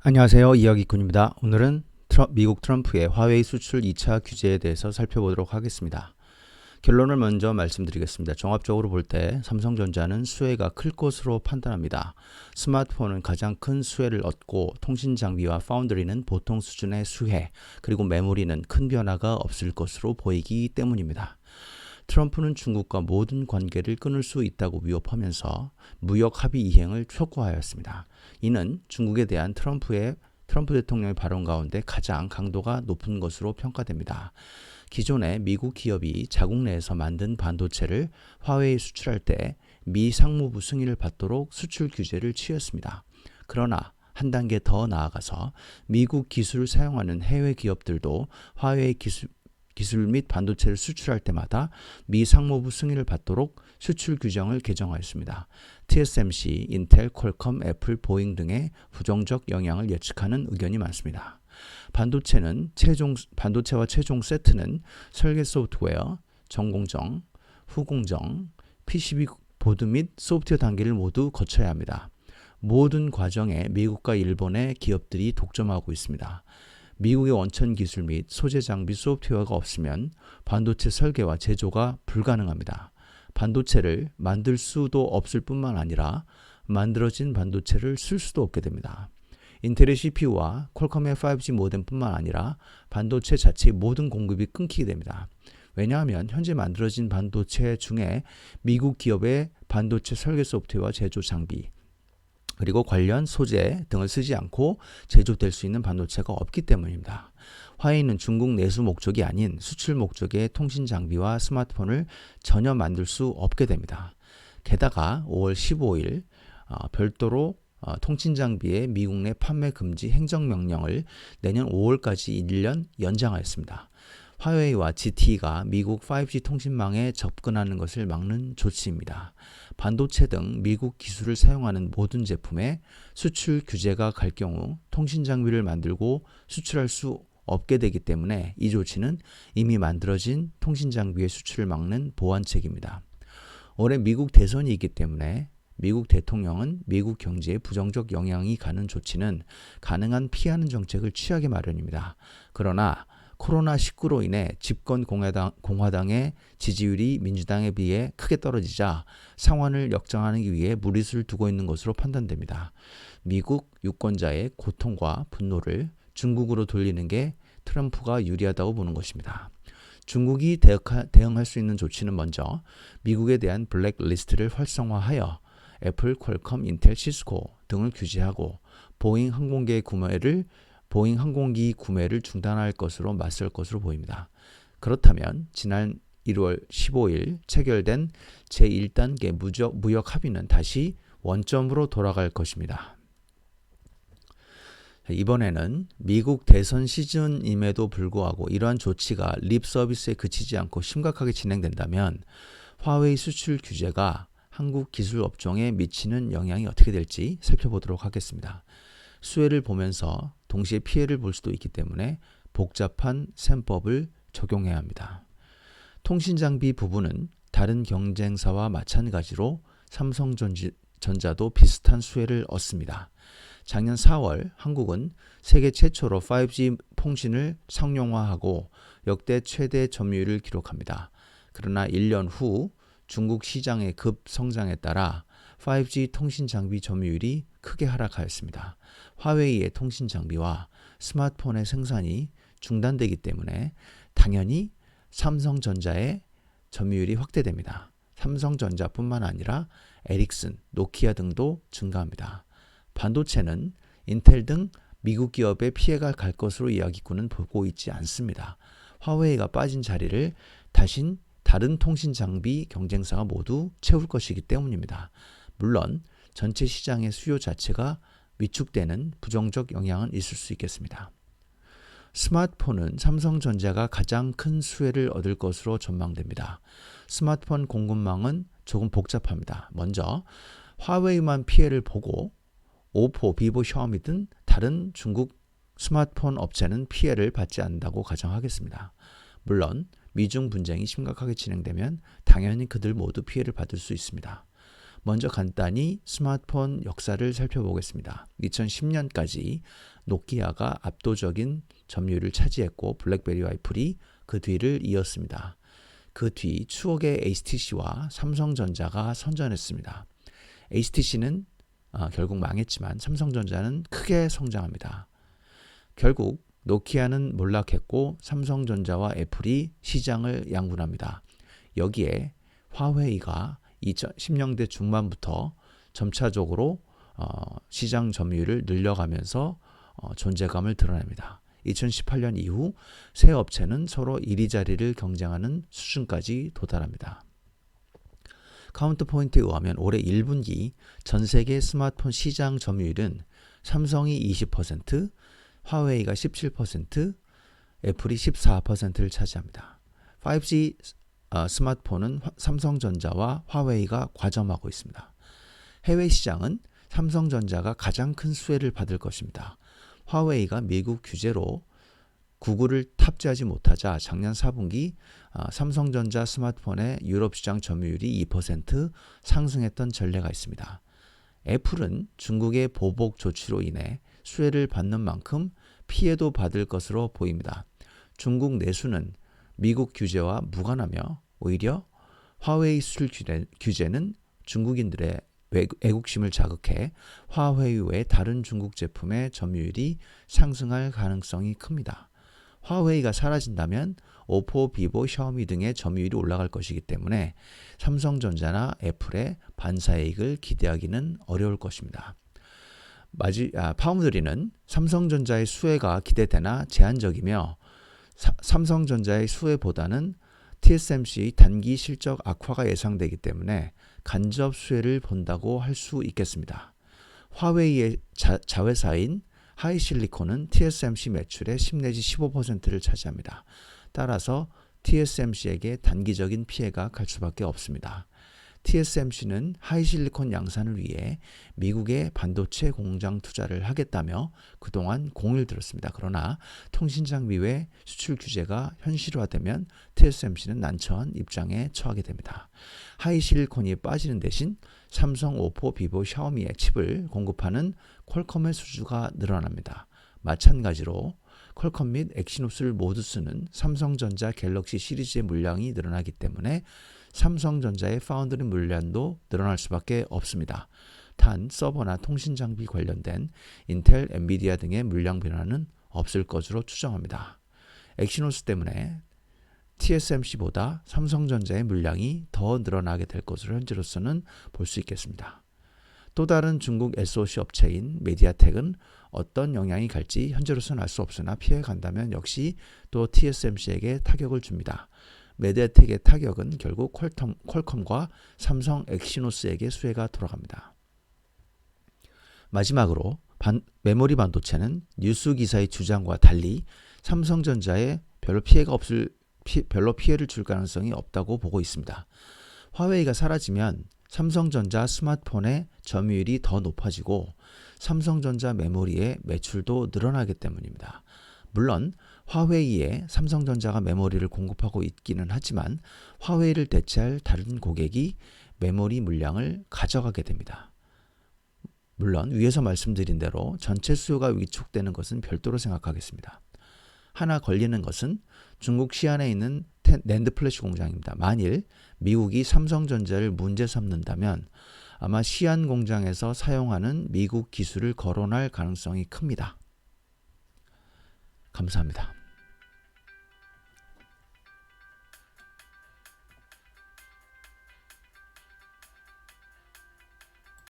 안녕하세요. 이야기꾼입니다. 오늘은 미국 트럼프의 화웨이 수출 2차 규제에 대해서 살펴보도록 하겠습니다. 결론을 먼저 말씀드리겠습니다. 종합적으로 볼 때 삼성전자는 수혜가 클 것으로 판단합니다. 스마트폰은 가장 큰 수혜를 얻고 통신장비와 파운드리는 보통 수준의 수혜, 그리고 메모리는 큰 변화가 없을 것으로 보이기 때문입니다. 트럼프는 중국과 모든 관계를 끊을 수 있다고 위협하면서 무역 합의 이행을 촉구하였습니다. 이는 중국에 대한 트럼프 대통령의 발언 가운데 가장 강도가 높은 것으로 평가됩니다. 기존에 미국 기업이 자국 내에서 만든 반도체를 화웨이에 수출할 때 미 상무부 승인을 받도록 수출 규제를 취했습니다. 그러나 한 단계 더 나아가서 미국 기술을 사용하는 해외 기업들도 화웨이 기술 및 반도체를 수출할 때마다 미 상무부 승인을 받도록 수출 규정을 개정하였습니다. TSMC, 인텔, 퀄컴, 애플, 보잉 등의 부정적 영향을 예측하는 의견이 많습니다. 반도체와 최종 세트는 설계 소프트웨어, 전공정, 후공정, PCB 보드 및 소프트웨어 단계를 모두 거쳐야 합니다. 모든 과정에 미국과 일본의 기업들이 독점하고 있습니다. 미국의 원천 기술 및 소재 장비 소프트웨어가 없으면 반도체 설계와 제조가 불가능합니다. 반도체를 만들 수도 없을 뿐만 아니라 만들어진 반도체를 쓸 수도 없게 됩니다. 인텔의 CPU와 퀄컴의 5G 모뎀뿐만 아니라 반도체 자체의 모든 공급이 끊기게 됩니다. 왜냐하면 현재 만들어진 반도체 중에 미국 기업의 반도체 설계 소프트웨어와 제조 장비, 그리고 관련 소재 등을 쓰지 않고 제조될 수 있는 반도체가 없기 때문입니다. 화웨이는 중국 내수 목적이 아닌 수출 목적의 통신 장비와 스마트폰을 전혀 만들 수 없게 됩니다. 게다가 5월 15일 별도로 통신 장비의 미국 내 판매 금지 행정명령을 내년 5월까지 1년 연장하였습니다. 화웨이와 ZTE가 미국 5G 통신망에 접근하는 것을 막는 조치입니다. 반도체 등 미국 기술을 사용하는 모든 제품에 수출 규제가 갈 경우 통신 장비를 만들고 수출할 수 없게 되기 때문에 이 조치는 이미 만들어진 통신 장비의 수출을 막는 보완책입니다. 올해 미국 대선이 있기 때문에 미국 대통령은 미국 경제에 부정적 영향이 가는 조치는 가능한 피하는 정책을 취하기 마련입니다. 그러나 코로나19로 인해 집권 공화당의 지지율이 민주당에 비해 크게 떨어지자 상황을 역전하기 위해 무리수를 두고 있는 것으로 판단됩니다. 미국 유권자의 고통과 분노를 중국으로 돌리는 게 트럼프가 유리하다고 보는 것입니다. 중국이 대응할 수 있는 조치는 먼저 미국에 대한 블랙리스트를 활성화하여 애플, 퀄컴, 인텔, 시스코 등을 규제하고 보잉 항공기 구매를 중단할 것으로 맞설 것으로 보입니다. 그렇다면 지난 1월 15일 체결된 제1단계 무역 합의는 다시 원점으로 돌아갈 것입니다. 이번에는 미국 대선 시즌임에도 불구하고 이러한 조치가 립 서비스에 그치지 않고 심각하게 진행된다면 화웨이 수출 규제가 한국 기술 업종에 미치는 영향이 어떻게 될지 살펴보도록 하겠습니다. 수혜를 보면서 동시에 피해를 볼 수도 있기 때문에 복잡한 셈법을 적용해야 합니다. 통신장비 부분은 다른 경쟁사와 마찬가지로 삼성전자도 비슷한 수혜를 얻습니다. 작년 4월 한국은 세계 최초로 5G 통신을 상용화하고 역대 최대 점유율을 기록합니다. 그러나 1년 후 중국 시장의 급성장에 따라 5G 통신 장비 점유율이 크게 하락하였습니다. 화웨이의 통신 장비와 스마트폰의 생산이 중단되기 때문에 당연히 삼성전자의 점유율이 확대됩니다. 삼성전자뿐만 아니라 에릭슨, 노키아 등도 증가합니다. 반도체는 인텔 등 미국 기업에 피해가 갈 것으로 이야기꾼은 보고 있지 않습니다. 화웨이가 빠진 자리를 다른 통신 장비 경쟁사가 모두 채울 것이기 때문입니다. 물론 전체 시장의 수요 자체가 위축되는 부정적 영향은 있을 수 있겠습니다. 스마트폰은 삼성전자가 가장 큰 수혜를 얻을 것으로 전망됩니다. 스마트폰 공급망은 조금 복잡합니다. 먼저 화웨이만 피해를 보고 오포, 비보, 샤오미 등 다른 중국 스마트폰 업체는 피해를 받지 않는다고 가정하겠습니다. 물론 미중 분쟁이 심각하게 진행되면 당연히 그들 모두 피해를 받을 수 있습니다. 먼저 간단히 스마트폰 역사를 살펴보겠습니다. 2010년까지 노키아가 압도적인 점유율을 차지했고 블랙베리와 애플이 그 뒤를 이었습니다. 그 뒤 추억의 HTC와 삼성전자가 선전했습니다. HTC는 결국 망했지만 삼성전자는 크게 성장합니다. 결국 노키아는 몰락했고 삼성전자와 애플이 시장을 양분합니다. 여기에 화웨이가 2010년대 중반부터 점차적으로 시장 점유율을 늘려가면서 존재감을 드러냅니다. 2018년 이후 세 업체는 서로 이리저리를 경쟁하는 수준까지 도달합니다. 카운트 포인트에 의하면 올해 1분기 전 세계 스마트폰 시장 점유율은 삼성이 20%, 화웨이가 17%, 애플이 14%를 차지합니다. 5G 스마트폰은 삼성전자와 화웨이가 과점하고 있습니다. 해외 시장은 삼성전자가 가장 큰 수혜를 받을 것입니다. 화웨이가 미국 규제로 구글을 탑재하지 못하자 작년 4분기 삼성전자 스마트폰의 유럽 시장 점유율이 2% 상승했던 전례가 있습니다. 애플은 중국의 보복 조치로 인해 수혜를 받는 만큼 피해도 받을 것으로 보입니다. 중국 내수는 미국 규제와 무관하며 오히려 화웨이 수출 규제는 중국인들의 애국심을 자극해 화웨이 외 다른 중국 제품의 점유율이 상승할 가능성이 큽니다. 화웨이가 사라진다면 오포, 비보, 샤오미 등의 점유율이 올라갈 것이기 때문에 삼성전자나 애플의 반사이익을 기대하기는 어려울 것입니다. 파운드리는 삼성전자의 수혜가 기대되나 제한적이며 삼성전자의 수혜보다는 TSMC의 단기 실적 악화가 예상되기 때문에 간접 수혜를 본다고 할 수 있겠습니다. 화웨이의 자회사인 하이실리콘은 TSMC 매출의 10 내지 15%를 차지합니다. 따라서 TSMC에게 단기적인 피해가 갈 수밖에 없습니다. TSMC는 하이실리콘 양산을 위해 미국의 반도체 공장 투자를 하겠다며 그동안 공을 들었습니다. 그러나 통신장비 외 수출 규제가 현실화되면 TSMC는 난처한 입장에 처하게 됩니다. 하이실리콘이 빠지는 대신 삼성, 오포, 비보, 샤오미의 칩을 공급하는 퀄컴의 수주가 늘어납니다. 마찬가지로 퀄컴 및 엑시노스를 모두 쓰는 삼성전자 갤럭시 시리즈의 물량이 늘어나기 때문에 삼성전자의 파운드리 물량도 늘어날 수밖에 없습니다. 단 서버나 통신 장비 관련된 인텔, 엔비디아 등의 물량 변화는 없을 것으로 추정합니다. 엑시노스 때문에 TSMC보다 삼성전자의 물량이 더 늘어나게 될 것으로 현재로서는 볼 수 있겠습니다. 또 다른 중국 SoC 업체인 메디아텍은 어떤 영향이 갈지 현재로서는 알 수 없으나 피해 간다면 역시 또 TSMC에게 타격을 줍니다. 메디아텍의 타격은 결국 퀄컴과 삼성 엑시노스에게 수혜가 돌아갑니다. 마지막으로 메모리 반도체는 뉴스 기사의 주장과 달리 삼성전자에 별로 피해를 줄 가능성이 없다고 보고 있습니다. 화웨이가 사라지면 삼성전자 스마트폰의 점유율이 더 높아지고 삼성전자 메모리의 매출도 늘어나기 때문입니다. 물론 화웨이에 삼성전자가 메모리를 공급하고 있기는 하지만 화웨이를 대체할 다른 고객이 메모리 물량을 가져가게 됩니다. 물론 위에서 말씀드린 대로 전체 수요가 위축되는 것은 별도로 생각하겠습니다. 하나 걸리는 것은 중국 시안에 있는 낸드 플래시 공장입니다. 만일 미국이 삼성전자를 문제 삼는다면 아마 시안 공장에서 사용하는 미국 기술을 거론할 가능성이 큽니다. 감사합니다.